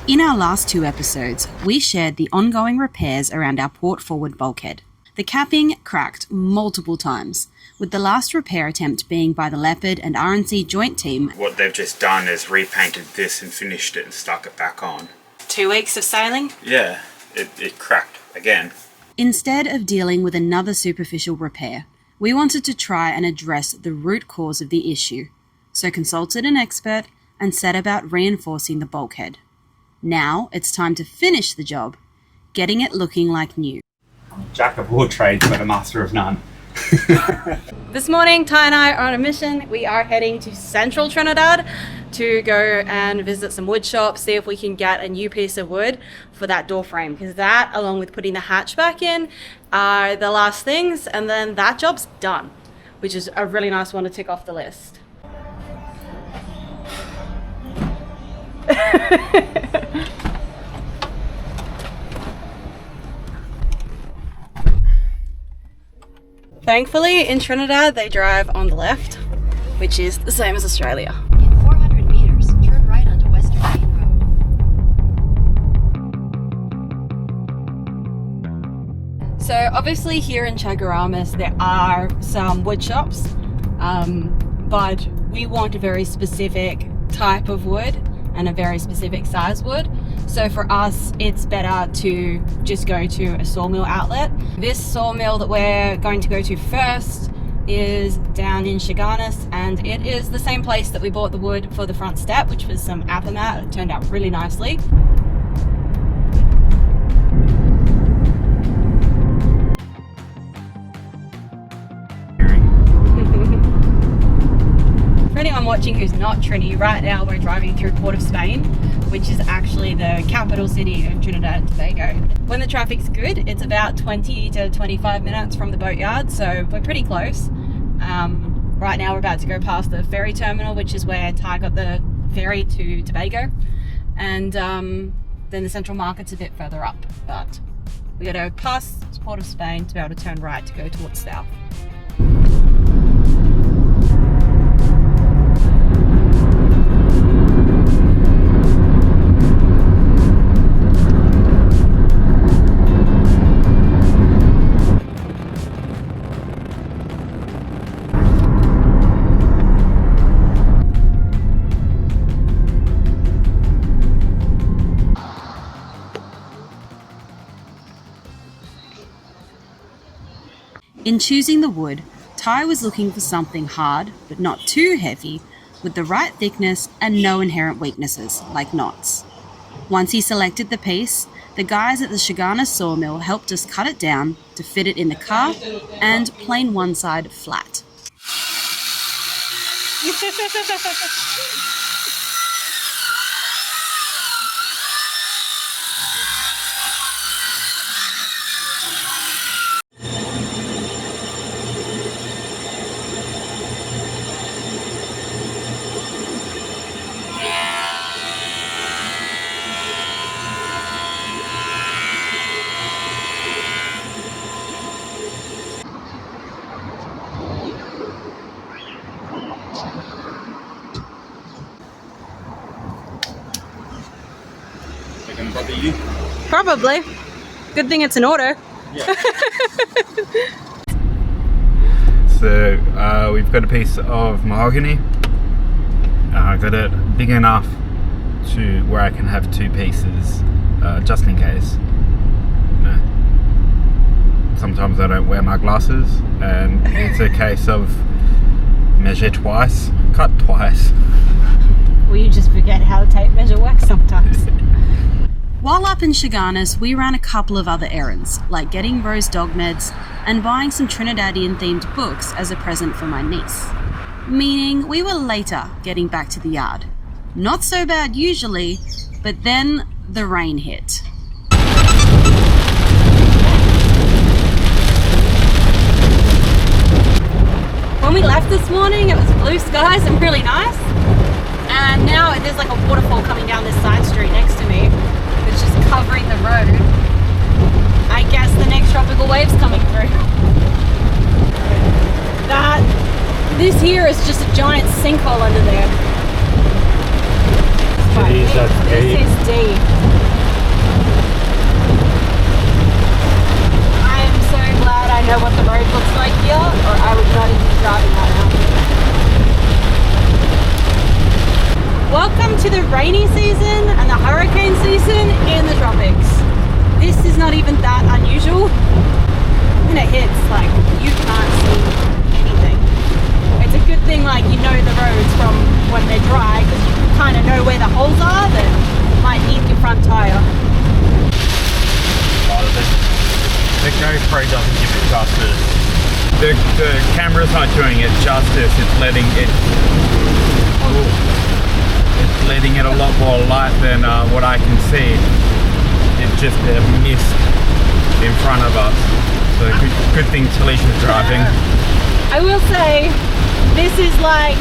In our last 2 episodes, we shared the ongoing repairs around our port forward bulkhead. The capping cracked multiple times, with the last repair attempt being by the Leopard and RNC joint team. What they've just done is repainted this and finished it and stuck it back on. 2 weeks of sailing? Yeah, it cracked again. Instead of dealing with another superficial repair, we wanted to try and address the root cause of the issue, so consulted an expert and set about reinforcing the bulkhead. Now it's time to finish the job, getting it looking like new. Jack of all trades, but a master of none. This morning, Ty and I are on a mission. We are heading to central Trinidad to go and visit some wood shops, see if we can get a new piece of wood for that door frame, because that, along with putting the hatch back in, are the last things, and then that job's done, which is a really nice one to tick off the list. Thankfully, in Trinidad, they drive on the left, which is the same as Australia. In 400 meters, turn right onto Western Main Road. So obviously here in Chaguaramas, there are some wood shops, but we want a very specific type of wood and a very specific size wood. So for us, it's better to just go to a sawmill outlet. This sawmill that we're going to go to first is down in Chaguanas, and it is the same place that we bought the wood for the front step, which was some apamat. It turned out really nicely. For anyone watching who's not Trini, right now we're driving through Port of Spain, which is actually the capital city of Trinidad and Tobago. When the traffic's good, it's about 20 to 25 minutes from the boatyard, so we're pretty close. Right now we're about to go past the ferry terminal, which is where Ty got the ferry to Tobago, and then the central market's a bit further up, but we got to pass Port of Spain to be able to turn right to go towards south. In choosing the wood, Ty was looking for something hard, but not too heavy, with the right thickness and no inherent weaknesses, like knots. Once he selected the piece, the guys at the Chaguanas sawmill helped us cut it down to fit it in the car and plane one side flat. They're gonna bother you? Probably. Good thing it's an auto. Yeah. So we've got a piece of mahogany. I got it big enough to where I can have 2 pieces, just in case. You know, sometimes I don't wear my glasses, and it's a case of measure twice, cut twice. Well, you just forget how the tape measure works sometimes. While up in Chaguanas, we ran a couple of other errands, like getting Rose dog meds and buying some Trinidadian-themed books as a present for my niece. Meaning we were later getting back to the yard. Not so bad usually, but then the rain hit. When we left this morning, it was blue skies and really nice. And now there's like a waterfall coming down this side street next to me. It's just covering the road. I guess the next tropical wave's coming through. This here is just a giant sinkhole under there. This is deep. This is deep. justice. The camera's not doing it justice. It's letting it a lot more light than what I can see. It's just a mist in front of us. So good thing Telicia's driving. I will say, this is like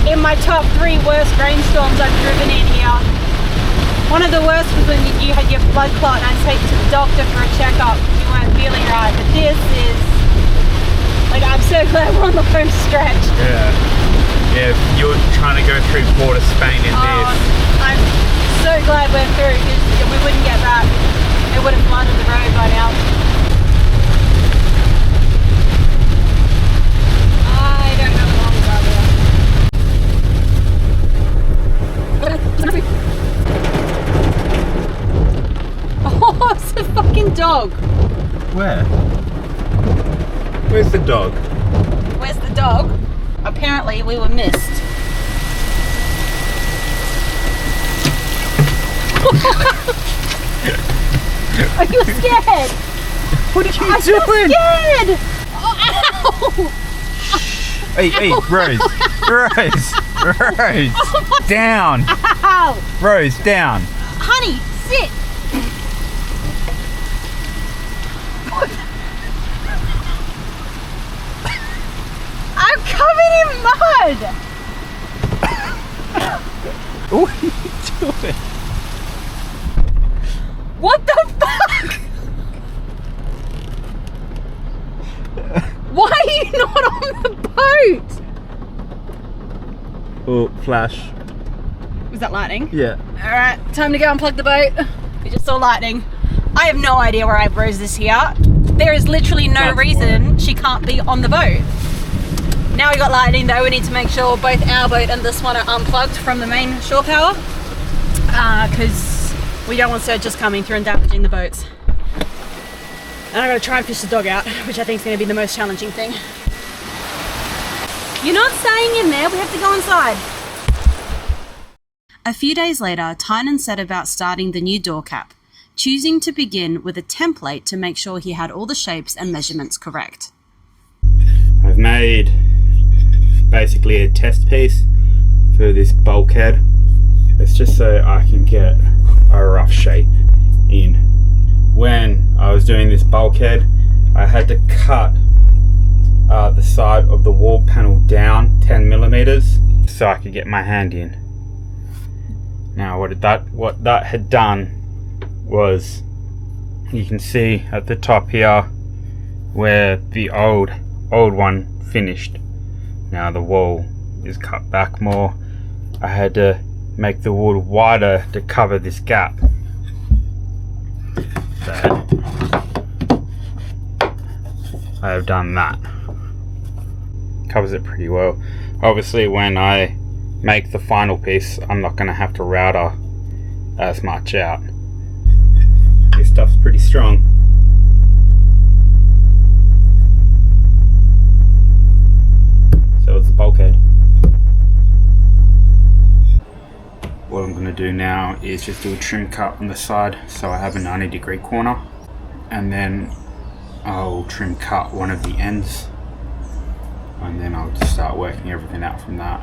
in my top 3 worst rainstorms I've driven in here. One of the worst was when you had your blood clot and I had to take you to the doctor for a checkup because you weren't feeling right. But this is, like, I'm so glad we're on the home stretch. Yeah, you're trying to go through Port of Spain in this. I'm so glad we're through because we wouldn't get back. It would have flooded the road by now. I don't know how long Oh, it's a fucking dog. Where? Where's the dog? Where's the dog? Apparently we were missed. Are you scared? What are you doing? Scared! Oh, ow! Hey, Rose. Rose. Down. Ow! Rose, down. Honey, sit. I'm covered in mud. What are you doing? What the fuck? Why are you not on the boat? Oh, flash. Was that lightning? Yeah. Alright, time to go unplug the boat. We just saw lightning. I have no idea where I Rose this here. There is literally no reason she can't be on the boat. Now we got lightning though, we need to make sure both our boat and this one are unplugged from the main shore power. Because we don't want Surge just coming through and damaging the boats. And I gotta try and fish the dog out, which I think is gonna be the most challenging thing. You're not staying in there, we have to go inside. A few days later, Tynan set about starting the new door cap, choosing to begin with a template to make sure he had all the shapes and measurements correct. I've made basically a test piece for this bulkhead. It's just so I can get a rough shape in. When I was doing this bulkhead, I had to cut the side of the wall panel down 10 millimeters so I could get my hand in. Now what that had done was, you can see at the top here where the old one finished. Now the wall is cut back more. I had to make the wood wider to cover this gap. So I have done that. Covers it pretty well. Obviously when I make the final piece, I'm not going to have to router as much out. This stuff's pretty strong. So it's the bulkhead. What I'm going to do now is just do a trim cut on the side so I have a 90-degree corner, and then I'll trim cut one of the ends, and then I'll just start working everything out from that.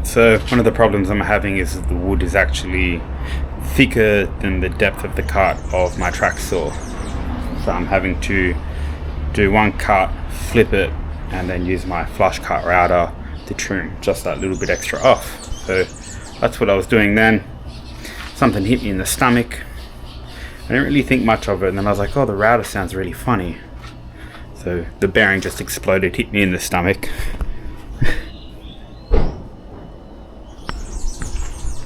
So one of the problems I'm having is that the wood is actually thicker than the depth of the cut of my track saw. So I'm having to do one cut, flip it, and then use my flush cut router to trim just that little bit extra off. So that's what I was doing then. Something hit me in the stomach. I didn't really think much of it, and then I was like, oh, the router sounds really funny. So the bearing just exploded, hit me in the stomach.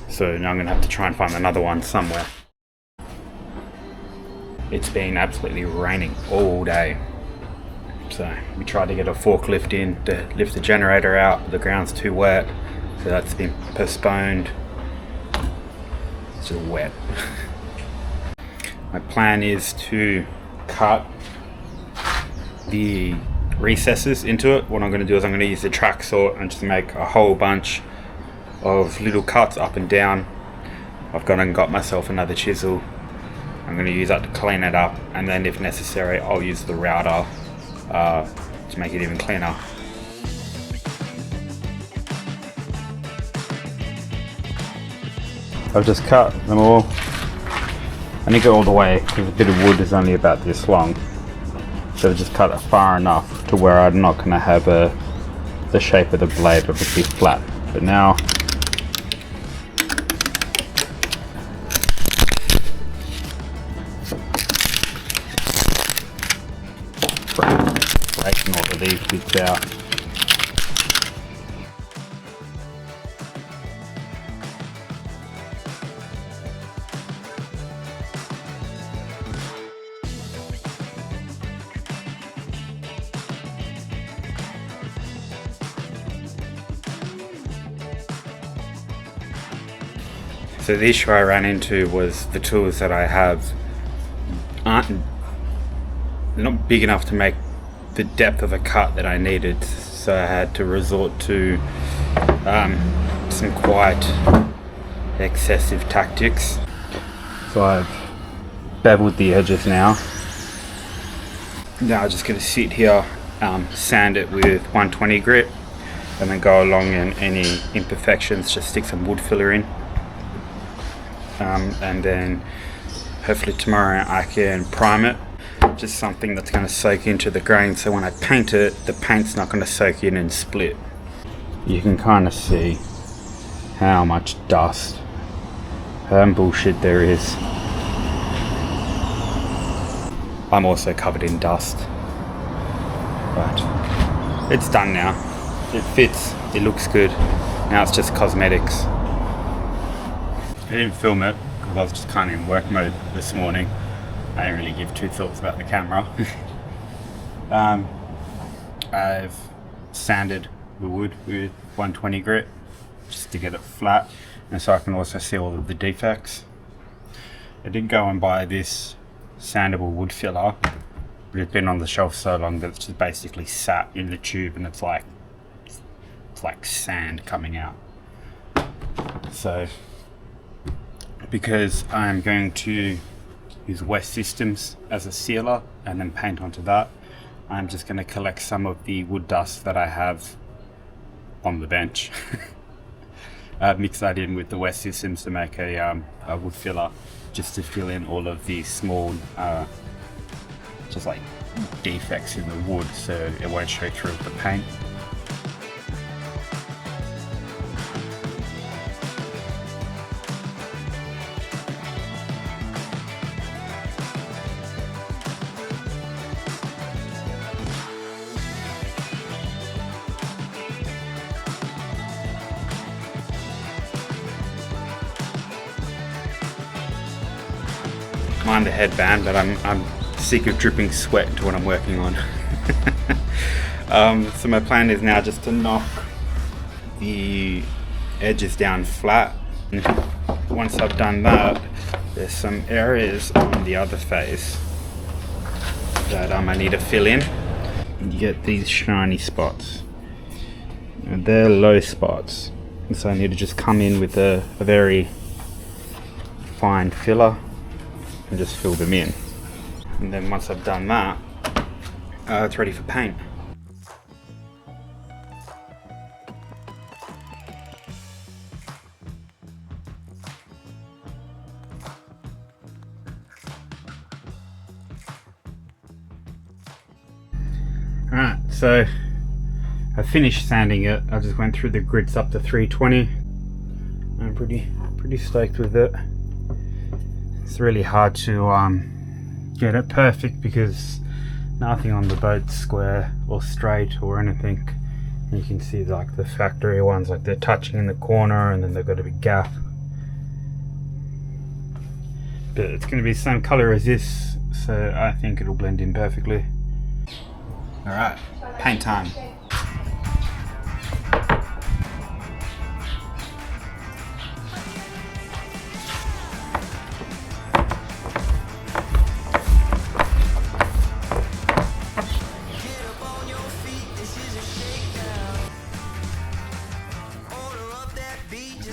So now I'm going to have to try and find another one somewhere. It's been absolutely raining all day. So we tried to get a forklift in to lift the generator out, but the ground's too wet. So that's been postponed. It's just wet. My plan is to cut the recesses into it. What I'm going to do is I'm going to use the track saw and just make a whole bunch of little cuts up and down. I've gone and got myself another chisel. I'm I'm going to use that to clean it up, and then if necessary I'll use the router to make it even cleaner. I've just cut them all. I didn't go all the way because a bit of wood is only about this long, so I just cut it far enough to where I'm not going to have the shape of the blade of it be flat. But now breaking all of these bits out. So the issue I ran into was the tools that I have aren't not big enough to make the depth of a cut that I needed, so I had to resort to some quite excessive tactics. So I've beveled the edges now. Now I'm just going to sit here, sand it with 120 grit, and then go along in any imperfections, just stick some wood filler in. And then hopefully tomorrow I can prime it, just something that's going to soak into the grain, so when I paint it, the paint's not going to soak in and split. You can kind of see how much dust and bullshit there is. I'm also covered in dust, but it's done now. It fits, it looks good. Now it's just cosmetics. I didn't film it because I was just kind of in work mode this morning. I didn't really give two thoughts about the camera. I've sanded the wood with 120 grit just to get it flat, and so I can also see all of the defects. I did go and buy this sandable wood filler, but it's been on the shelf so long that it's just basically sat in the tube, and it's like sand coming out. So because I'm going to use West Systems as a sealer and then paint onto that, I'm just going to collect some of the wood dust that I have on the bench. Mix that in with the West Systems to make a wood filler, just to fill in all of these small just like defects in the wood, so it won't show through with the paint. Mind the headband, but I'm sick of dripping sweat into what I'm working on. So my plan is now just to knock the edges down flat. And once I've done that, there's some areas on the other face that I need to fill in. You get these shiny spots, and they're low spots, and so I need to just come in with a very fine filler and just fill them in. And then once I've done that, it's ready for paint. Alright, so I finished sanding it. I just went through the grits up to 320. I'm pretty stoked with it. It's really hard to get it perfect because nothing on the boat's square or straight or anything. And you can see like the factory ones, like they're touching in the corner and then they've got a big gap. But it's going to be the same color as this, so I think it'll blend in perfectly. Alright, paint time.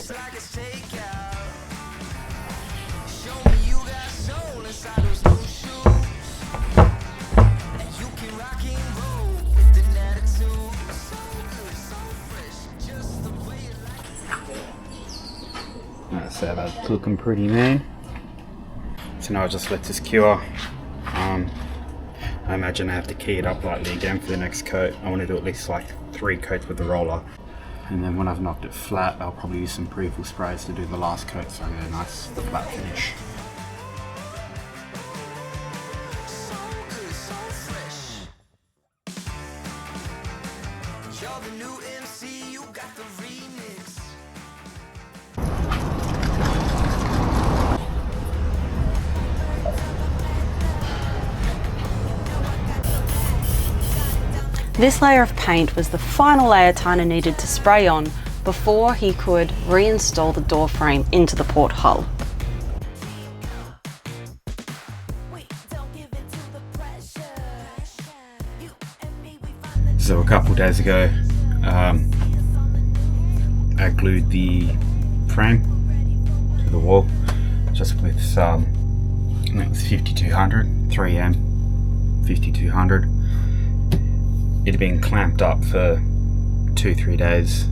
Like a takeout. Show me you got soul inside It's looking pretty mean. So now I'll just let this cure. I imagine I have to key it up lightly again for the next coat. I want to do at least like 3 coats with the roller. And then when I've knocked it flat, I'll probably use some pre-fill sprays to do the last coat so I get a nice flat finish. This layer of paint was the final layer Tynan needed to spray on before he could reinstall the door frame into the port hull. So a couple days ago, I glued the frame to the wall just with I think it was 5200, 3M 5200. It had been clamped up for 2-3 days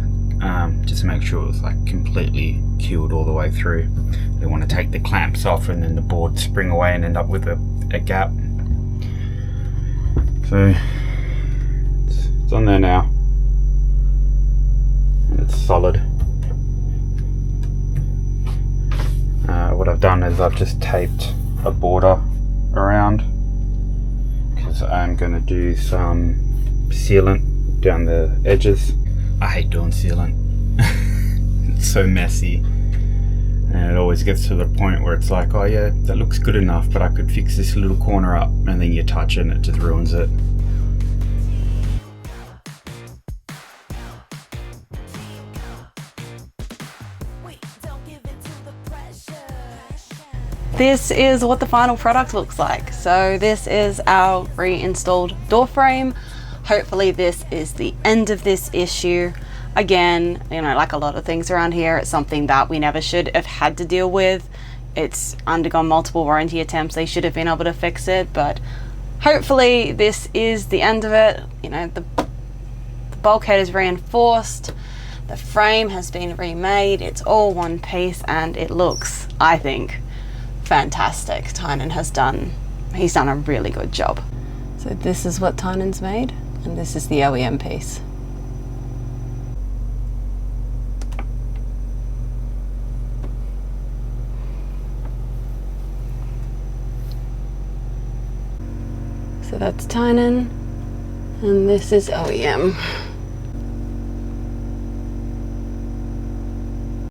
just to make sure it was like completely cured all the way through. They want to take the clamps off and then the board spring away and end up with a gap. So it's on there now and it's solid. What I've done is I've just taped a border around because I'm going to do some sealant down the edges. I hate doing sealant. It's so messy and it always gets to the point where it's like, oh yeah, that looks good enough, but I could fix this little corner up, and then you touch it and it just ruins it. This is what the final product looks like. So this is our reinstalled door frame. Hopefully this is the end of this issue. Again, you know, like a lot of things around here, it's something that we never should have had to deal with. It's undergone multiple warranty attempts. They should have been able to fix it, but hopefully this is the end of it. You know, the bulkhead is reinforced, the frame has been remade, it's all one piece, and it looks, I think, fantastic. Tynan has done, he's done a really good job. So this is what Tynan's made, and this is the OEM piece. So that's Tynan, and this is OEM.